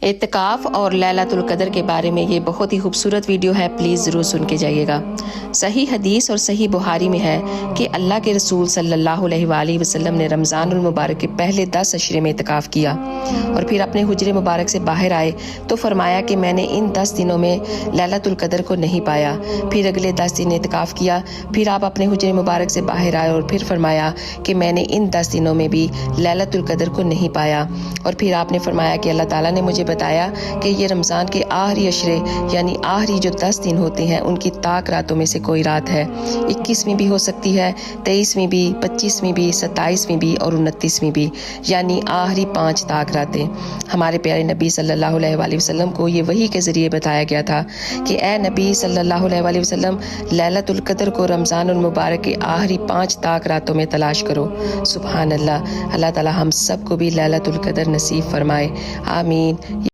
اعتکاف اور لیلۃ القدر کے بارے میں یہ بہت ہی خوبصورت ویڈیو ہے، پلیز ضرور سن کے جائیے گا۔ صحیح حدیث اور صحیح بخاری میں ہے کہ اللہ کے رسول صلی اللہ علیہ وآلہ وسلم نے رمضان المبارک کے پہلے 10 عشرے میں اعتکاف کیا اور پھر اپنے حجرے مبارک سے باہر آئے تو فرمایا کہ میں نے ان 10 دنوں میں لیلۃ القدر کو نہیں پایا۔ پھر اگلے 10 دن اعتکاف کیا، پھر آپ اپنے حجرے مبارک سے باہر آئے اور پھر فرمایا کہ میں نے ان 10 دنوں میں بھی لیلۃ القدر کو نہیں پایا، اور پھر آپ نے فرمایا کہ اللہ تعالیٰ نے مجھے بتایا کہ یہ رمضان کے آخری عشرے یعنی آخری جو 10 دن ہوتے ہیں ان کی طاق راتوں میں سے کوئی رات ہے، 21ویں بھی ہو سکتی ہے، 23ویں بھی، 25ویں بھی، 27ویں بھی اور 29ویں بھی، یعنی آخری 5 طاق راتیں۔ ہمارے پیارے نبی صلی اللہ علیہ وآلہ وسلم کو یہ وحی کے ذریعے بتایا گیا تھا کہ اے نبی صلی اللہ علیہ وآلہ وسلم، لیلۃ القدر کو رمضان المبارک کے آخری 5 طاق راتوں میں تلاش کرو۔ سبحان اللہ، اللہ تعالی ہم سب کو بھی لیلۃ القدر نصیب فرمائے، آمین